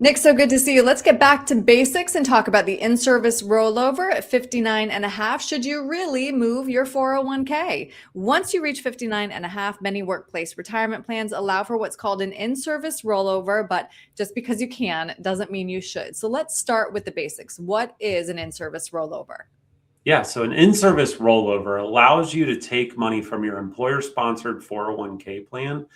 Nick, so good to see you. Let's get back to basics and talk about the in-service rollover at 59 and a half. Should you really move your 401k? Once you reach 59 and a half, many workplace retirement plans allow for what's called an in-service rollover, but just because you can doesn't mean you should. So let's start with the basics. What is an in-service rollover? Yeah, so an in-service rollover allows you to take money from your employer-sponsored 401k plan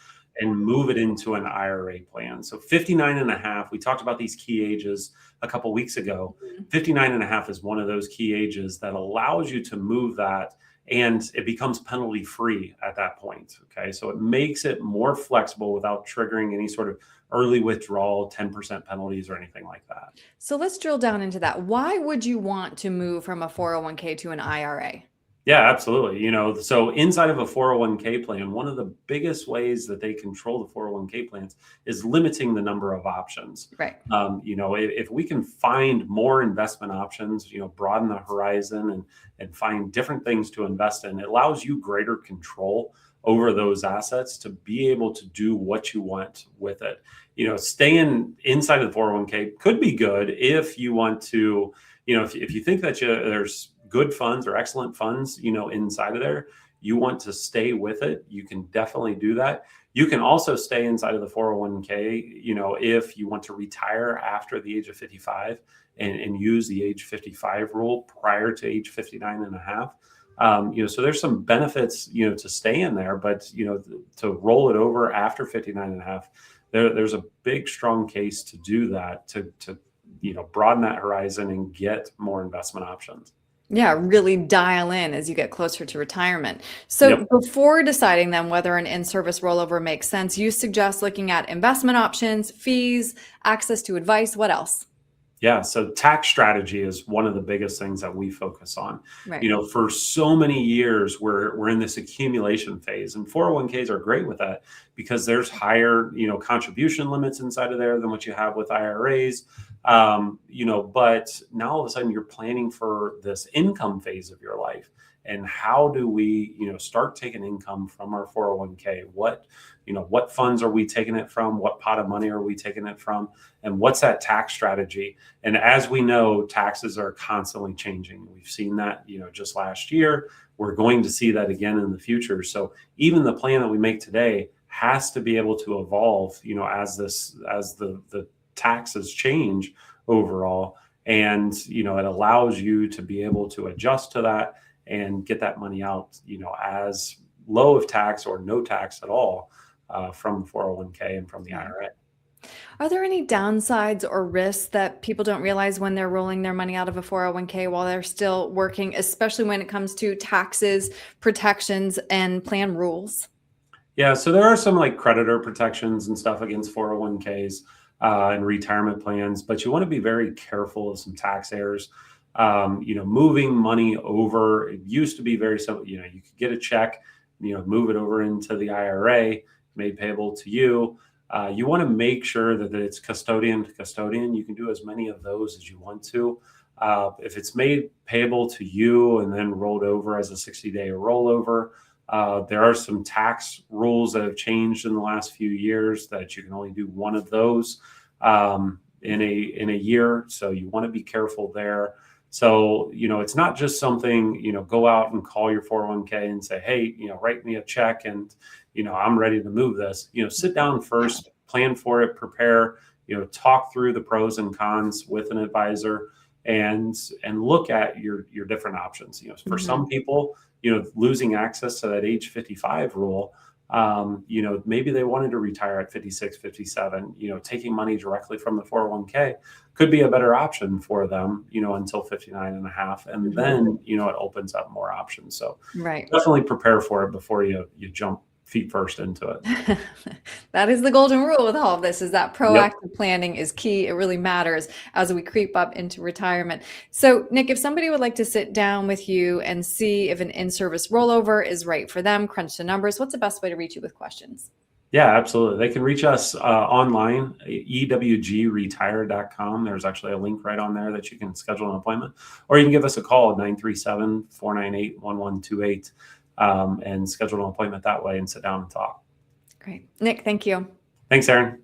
and move it into an IRA plan. So 59 and a half, we talked about these key ages a couple weeks ago. 59 and a half is one of those key ages that allows you to move that, and it becomes penalty free at that point. Okay, so it makes it more flexible without triggering any sort of early withdrawal, 10% penalties or anything like that. So let's drill down into that. Why would you want to move from a 401k to an IRA? Yeah, absolutely. So inside of a 401k plan, one of the biggest ways that they control the 401k plans is limiting the number of options. Right. If we can find more investment options, broaden the horizon and find different things to invest in, it allows you greater control over those assets to be able to do what you want with it. Staying inside of the 401k could be good if you want to, if you think that there's good funds or excellent funds, inside of there, you want to stay with it, you can definitely do that. You can also stay inside of the 401k, if you want to retire after the age of 55 and use the age 55 rule prior to age 59 and a half. So there's some benefits, to stay in there, but, to roll it over after 59 and a half, there's a big, strong case to do that, to broaden that horizon and get more investment options. Yeah, really dial in as you get closer to retirement. So Yep. before deciding then whether an in-service rollover makes sense, you suggest looking at investment options, fees, access to advice. What else? Yeah, so tax strategy is one of the biggest things that we focus on. Right. For so many years, we're in this accumulation phase, and 401ks are great with that because there's higher, contribution limits inside of there than what you have with IRAs. But now all of a sudden you're planning for this income phase of your life. And how do we, start taking income from our 401k? What funds are we taking it from? What pot of money are we taking it from? And what's that tax strategy? And as we know, taxes are constantly changing. We've seen that, just last year. We're going to see that again in the future. So even the plan that we make today has to be able to evolve, as the taxes change overall. And, it allows you to be able to adjust to that and get that money out, as low of tax or no tax at all, from the 401k and from the IRA. Are there any downsides or risks that people don't realize when they're rolling their money out of a 401k while they're still working, especially when it comes to taxes, protections, and plan rules? Yeah, so there are some like creditor protections and stuff against 401ks and retirement plans, but you want to be very careful of some tax errors. Moving money over, it used to be very simple. You could get a check, move it over into the IRA, made payable to you. You want to make sure that it's custodian to custodian. You can do as many of those as you want to. If it's made payable to you and then rolled over as a 60-day rollover, there are some tax rules that have changed in the last few years that you can only do one of those in a year. So you want to be careful there. So, it's not just something, go out and call your 401k and say, hey, write me a check and, I'm ready to move this. Sit down first, plan for it, prepare, talk through the pros and cons with an advisor and look at your different options. For some people, losing access to that age 55 rule, maybe they wanted to retire at 56, 57, taking money directly from the 401k could be a better option for them, until 59 and a half. And then, it opens up more options. So Right. definitely prepare for it before you jump feet first into it. That is the golden rule with all of this, is that Yep. proactive planning is key. It really matters as we creep up into retirement. So, Nick, if somebody would like to sit down with you and see if an in-service rollover is right for them, crunch the numbers, what's the best way to reach you with questions? Yeah, absolutely. They can reach us online, ewgretire.com. There's actually a link right on there that you can schedule an appointment, or you can give us a call at 937-498-1128 and schedule an appointment that way and sit down and talk. Great. Nick, thank you. Thanks, Aaron.